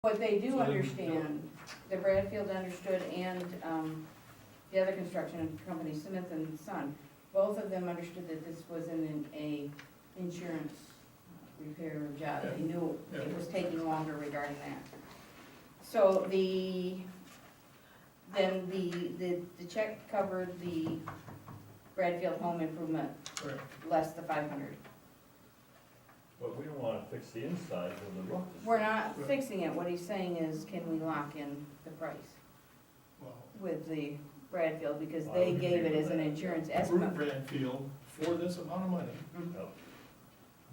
What they do understand, the Bradfield understood and, the other construction company, Smith and Son, both of them understood that this was a insurance repair job. They knew it was taking longer regarding that. So then the check covered the Bradfield home improvement, Right. less the 500. But we don't wanna fix the inside of the roof. We're not fixing it, what he's saying is, can we lock in the price Well, with the Bradfield, because Why they would gave we it do as an that? insurance approve estimate. Bradfield for this amount of money, Mhm. No.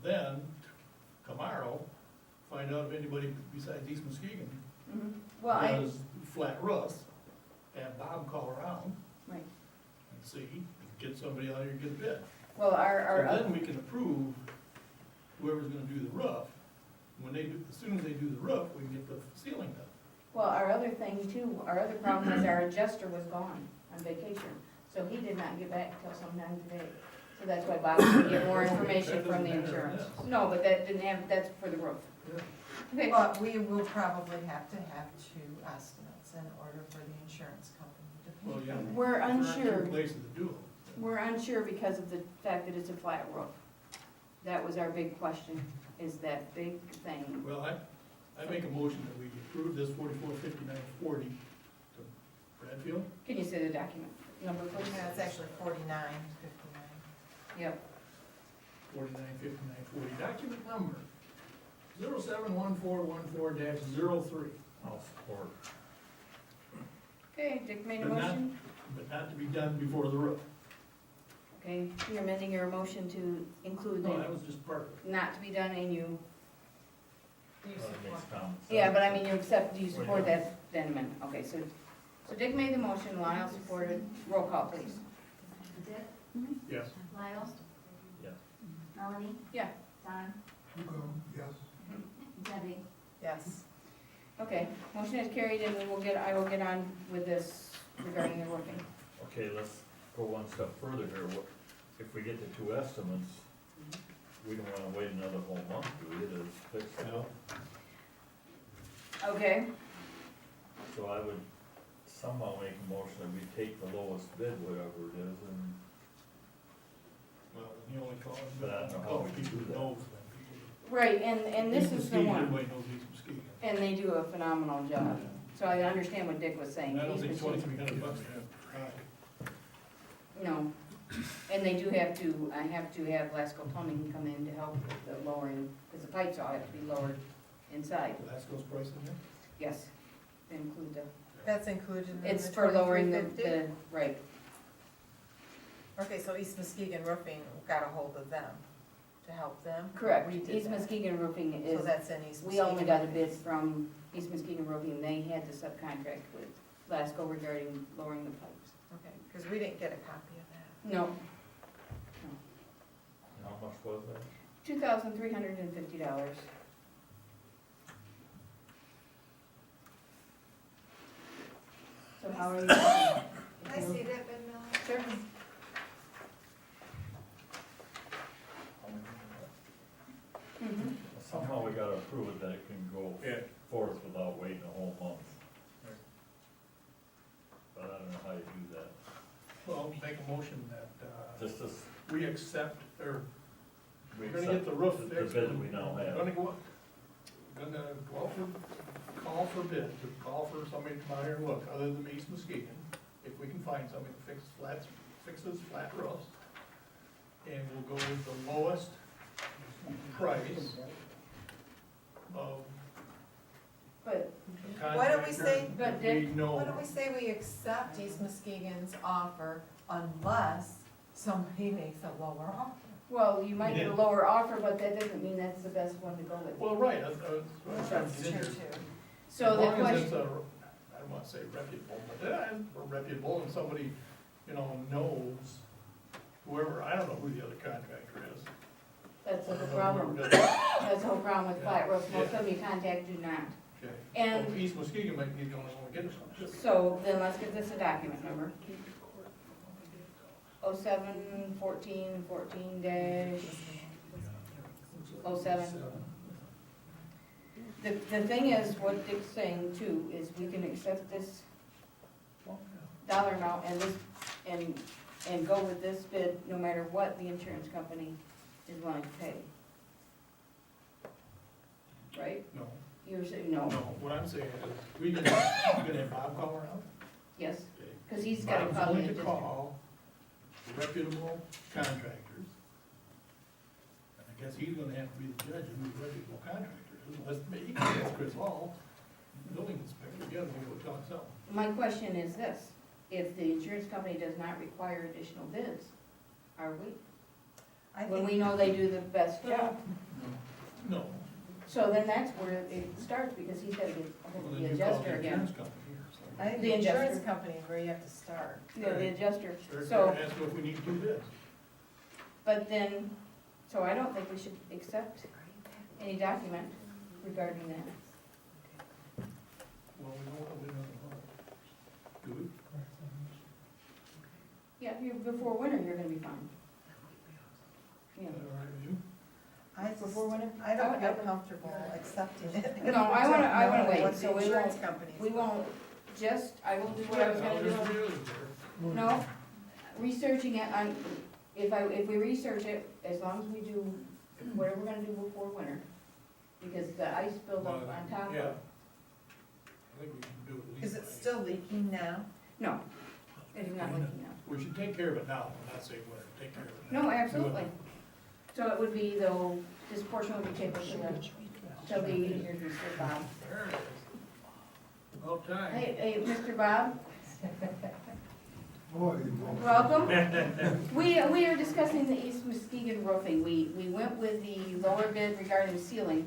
then tomorrow, find out if anybody besides East Muskegon Mhm. Well, does flat roofs, have Bob call around right, and see, get somebody out here and get a bid. well, So our, then we can approve whoever's gonna do the roof. When they do, as soon as they do the roof, we can get the ceiling done. well, our other thing too, our other problem is our adjuster was gone on vacation, so he did not get back till sometime today. So that's why Bob can get more information from the insurance. No, but that didn't have, that's for the roof. Okay, But we will probably have to have two estimates in order for the insurance company to pay Well, for yeah. that. we're There aren't unsure, two places to do them. we're unsure because of the fact that it's a flat roof. That was our big question, is that big thing. Well, I make a motion that we approve this 445940 to Bradfield. Can you say the document number, please? Yeah, it's actually 4959. Yep, 495940, document number 071414-03, I'll support. okay, Dick made a But not- motion. but not to be done before the roof. Okay, you're amending your motion to include No, that the, was just part of it. not to be done, and you, Do you That makes support? common sense. yeah, but I mean, you accept, do you support that then amendment? Okay, so Dick made the motion, Lyle supported, roll call, please. Dick, Yes. Lyle, Yes. Melanie, Yeah, Don, Yes. Debbie. Yes. okay, motion is carried, and I will get on with this regarding the roofing. Okay, let's go one step further here. If we get the two estimates, we don't wanna wait another whole month, do we, to fix it? No. Okay, So I would somehow make a motion that we take the lowest bid, whatever it is, and Well, he only called. But I don't know how we can do that. right, and this is the one, Everybody knows East Muskegon. and they do a phenomenal job, so I understand what Dick was saying. And I don't think He's machine- $2,300 is high. No, and they do have to, I have to have Lasco Plumbing come in to help with the lowering, because the pipes all have to be lowered inside. Lasco's price in there? Yes, they include the, That's included in the it's for lowering the, 2350? right, Okay, so East Muskegon Roofing got a hold of them to help them? correct. We did East that. Muskegon Roofing So is, that's in East Muskegon. we only got a bid from East Muskegon Roofing, they had to subcontract with Lasco regarding lowering the pipes. Okay, because we didn't get a copy of that. No, and how much was that? $2,350. So how are you? Can I see that bid, Melanie? Sure. Mhm. Somehow we gotta approve it that it can go Yeah. forth without waiting a whole month. Right. But I don't know how you do that. Well, make a motion that, Just as we accept, or we we're gonna get the accept roof the fixed. bid that we now We're have. Gonna go, out for, call for bid, to call for somebody to come out here and look, other than East Muskegon, if we can find somebody to fixes flat roofs. And we'll go with the lowest price of But, the Why don't we say- contractor that But we Dick- know. Why don't we say we accept East Muskegon's offer unless somebody makes a lower offer? well, you might We get a did. lower offer, but that doesn't mean that's the best one to go with. Well, right, that's what I'm trying to That's get true here. too. So the As long as it's question, I don't wanna say reputable, but we're reputable and somebody, knows whoever, I don't know who the other contractor is. that's I the don't know problem. whoever does it. That's the whole problem with flat roofs. Most of them you contact do not. Okay. And- Well, East Muskegon might be the only one to get us one. So then let's get this a document number. 07-14-14 dash 07. the thing is, what Dick's saying too, is we can accept this Well, dollar amount and this, and go with this bid no matter what the insurance company is willing to pay. Right? No, You're saying no? no, what I'm saying is, we gonna have Bob call around? Yes, Okay. because he's got a Bob's copy going of to this. call reputable contractors. And I guess he's gonna have to be the judge of who the reputable contractor is, unless maybe that's Chris Hall, building inspector, you gotta go talk to him. My question is this, if the insurance company does not require additional bids, are we? I When think, we know they do the best job. No. So then that's where it starts, because he's gotta get a hold Well, of then the you call adjuster the again. insurance company or something. I think The the insurance adjuster. company is where you have to start. Yeah, the adjuster, Or so, ask if we need two bids. but then, so I don't think we should accept any document regarding that. Well, we don't know. Do we? Yeah, you, before winter, you're gonna be fine. Yeah. Is that all right with you? I just, Before winter? I don't I feel would- comfortable accepting it. No, I wanna Don't know wait, what so the we insurance won't- company's We won't just, I will do what I was gonna There's do. really there. No, researching it, if we research it, as long as we do whatever we're gonna do before winter, because the ice buildup on top Yeah. of, I think we should do it at least. Is it by- still leaking now? no, it is not leaking now. We should take care of it now, I'm not saying winter, take care of it now. No, absolutely. So it would be though, this portion would be tabled till the here's Mr. Bob. There it is. About time. Hey, Mr. Bob? Welcome. We are discussing the East Muskegon roofing. We went with the lower bid regarding ceiling,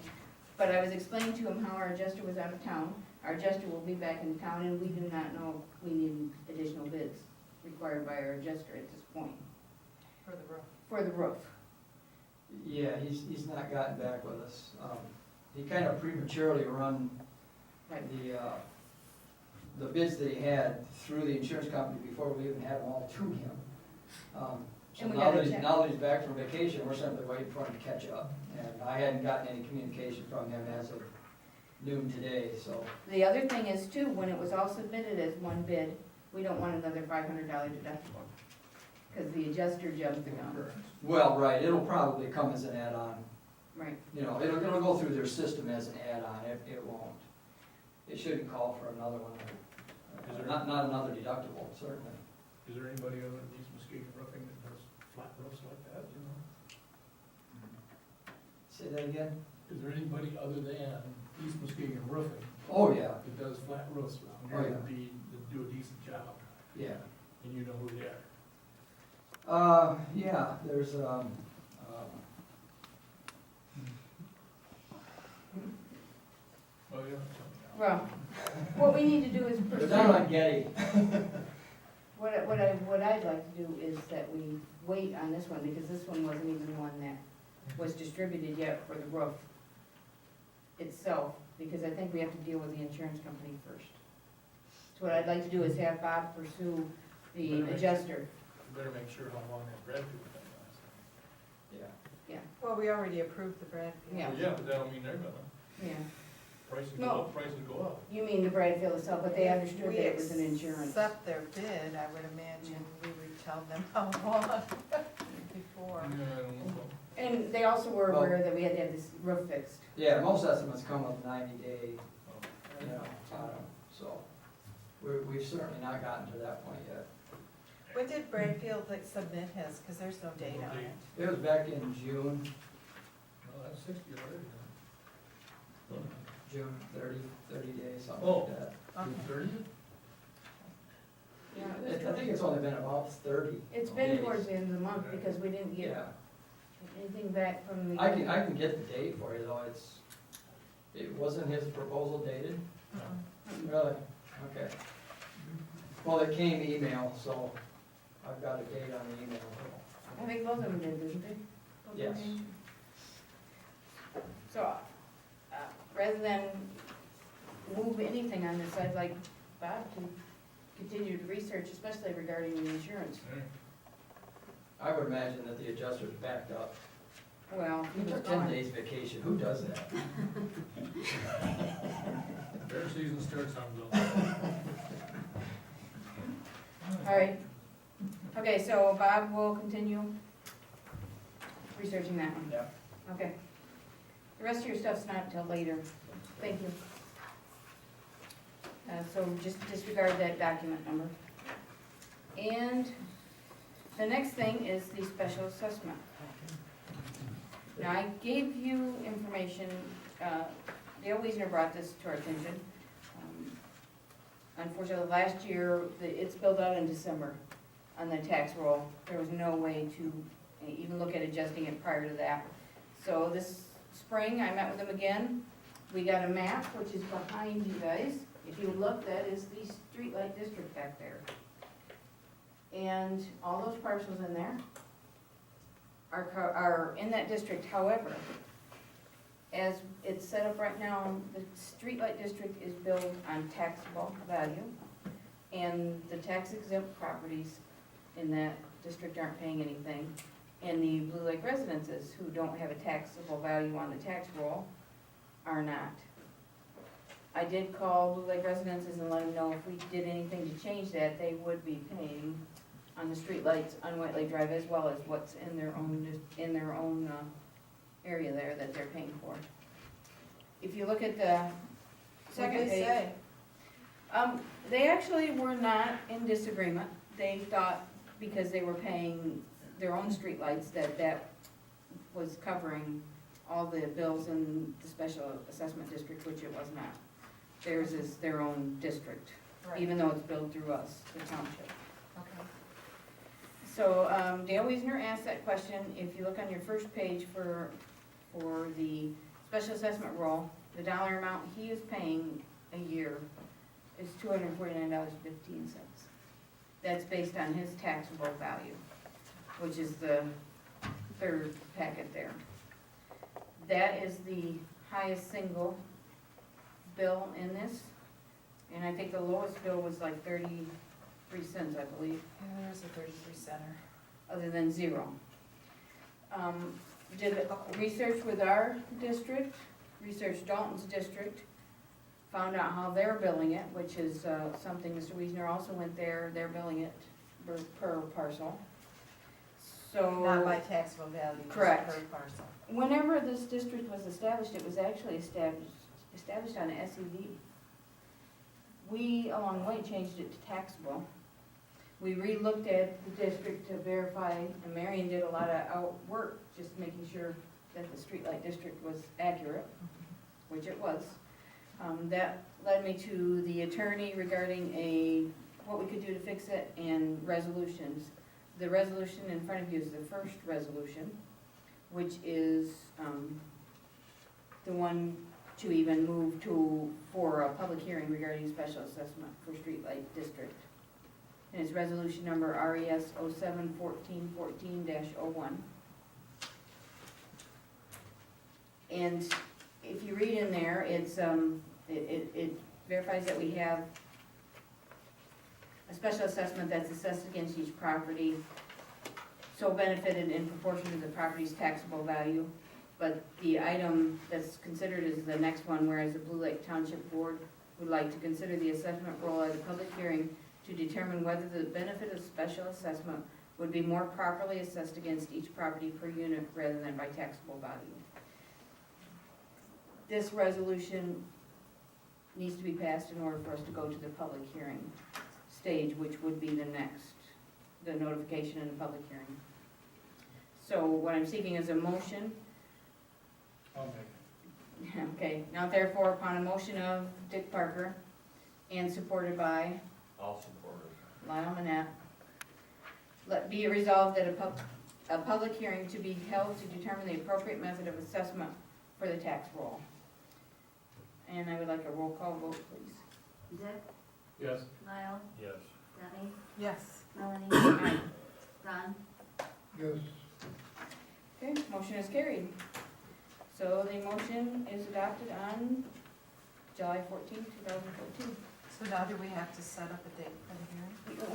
but I was explaining to him how our adjuster was out of town. Our adjuster will be back in town, and we do not know if we need additional bids required by our adjuster at this point For the roof. for the roof. Yeah, he's not gotten back with us. He kind of prematurely run Right. the bids that he had through the insurance company before we even had them all to him. So And we now gotta that he's, check. now that he's back from vacation, we're simply waiting for him to catch up. And I hadn't gotten any communication from him as of noon today, so. The other thing is too, when it was all submitted as one bid, we don't want another $500 deductible, because the adjuster jumped the gun. Well, right, it'll probably come as an add-on. Right. You know, it'll go through their system as an add-on, it won't. It shouldn't call for another one, Is there- not another deductible, certainly. Is there anybody other than East Muskegon Roofing that does flat roofs like that, you know? Say that again? Is there anybody other than East Muskegon Roofing Oh, yeah, that does flat roofs around Oh, here yeah. that do a decent job? yeah. And you know who they are? Yeah, there's, Oh, yeah. Well, what we need to do is they're pursue. down on Getty. What I'd like to do is that we wait on this one, because this one wasn't even one that was distributed yet for the roof itself, because I think we have to deal with the insurance company first. So what I'd like to do is have Bob pursue the adjuster. You better make sure how long that Bradfield thing lasts. Yeah. Well, we already approved the Bradfield. Yeah. Well, yeah, but that don't mean they're gonna, Yeah, prices go No. up, prices go up. you mean the Bradfield itself, but they If understood we that it was an insurance. accept their bid, I would imagine we would tell them how long before. Yeah, I don't know. And they also were Well- aware that we had to have this roof fixed. Yeah, most estimates come with 90-day, Oh. you know, so we've certainly not gotten to that point yet. When did Bradfield like submit his, because there's no date on it? It was back in June, Well, that's 60 already. June 30 days, something Oh. like that. June Okay. 30th? Yeah, I think it's only been about 30. it's been days. towards the end of the month, because we didn't get Yeah, anything back from the. I can get the date for you, though, it wasn't his proposal dated? Really? Okay. Well, it came email, so I've got a date on the email. I think both of them did, didn't they? Both of them Yes. did? So, rather than move anything on this, I'd like Bob to continue to research, especially regarding the insurance. I would imagine that the adjuster's backed up Well, he You was took 10 gone. days vacation, who does that? Bear season starts on July. All right. Okay, so Bob will continue researching that one. Yeah. Okay. The rest of your stuff's not till later. Thank you. So just disregard that document number. And the next thing is the special assessment. Now, I gave you information, Dale Wiesner brought this to our attention. Unfortunately, last year, it's billed out in December on the tax roll. There was no way to even look at adjusting it prior to that. So this spring, I met with them again. We got a map, which is behind you guys. If you look, that is the streetlight district back there. And all those parcels in there are in that district. However, as it's set up right now, the streetlight district is billed on taxable value, and the tax exempt properties in that district aren't paying anything. And the Blue Lake residences, who don't have a taxable value on the tax roll, are not. I did call Blue Lake residences and let them know if we did anything to change that, they would be paying on the streetlights on White Lake Drive, as well as what's in their own area there that they're paying for. If you look at the second What'd they page. say? They actually were not in disagreement. They thought because they were paying their own streetlights that was covering all the bills in the special assessment district, which it was not. Theirs is their own district, Right. even though it's billed through us, the township. Okay. So, Dale Wiesner asked that question. If you look on your first page for the special assessment roll, the dollar amount he is paying a year is $249.15. That's based on his taxable value, which is the third packet there. That is the highest single bill in this, and I think the lowest bill was like 33 cents, I believe, Yeah, there's a 33 center. other than zero. Did research with our district, researched Dalton's district, found out how they're billing it, which is something Mr. Wiesner also went there, they're billing it per parcel. So. Not by taxable value, just Correct. per parcel. Whenever this district was established, it was actually established on a SEV. We, along the way, changed it to taxable. We re-looked at the district to verify, and Marion did a lot of work, just making sure that the streetlight district was accurate, which it was. That led me to the attorney regarding what we could do to fix it, and resolutions. The resolution in front of you is the first resolution, which is the one to even move for a public hearing regarding special assessment for streetlight district. And it's resolution number RES 07-1414-01. And if you read in there, it's, it verifies that we have a special assessment that's assessed against each property, so benefited in proportion to the property's taxable value. But the item that's considered is the next one, whereas the Blue Lake Township Board would like to consider the assessment roll at a public hearing to determine whether the benefit of special assessment would be more properly assessed against each property per unit rather than by taxable value. This resolution needs to be passed in order for us to go to the public hearing stage, which would be the notification in the public hearing. So what I'm seeking is a motion. I'll make it. Okay, now therefore upon a motion of Dick Parker and supported by I'll support it. Lionel Manette, let be it resolved that a public hearing to be held to determine the appropriate method of assessment for the tax roll. And I would like a roll call vote, please. Dick, Yes. Lyle, Yes. Debbie, Yes. Melanie, Aye. Don, Yes. Okay, motion is carried. So the motion is adopted on July 14, 2014. So now do we have to set up a date for the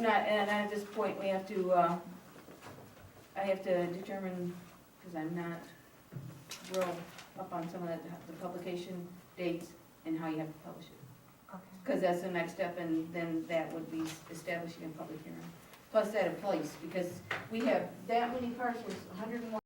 hearing? And at this point, we have to, I have to determine, because I'm not real up on some of the publication dates and how you have to publish it. Okay. Because that's the next step, and then that would be establishing a public hearing. Plus that in place, because we have that many parcels, 101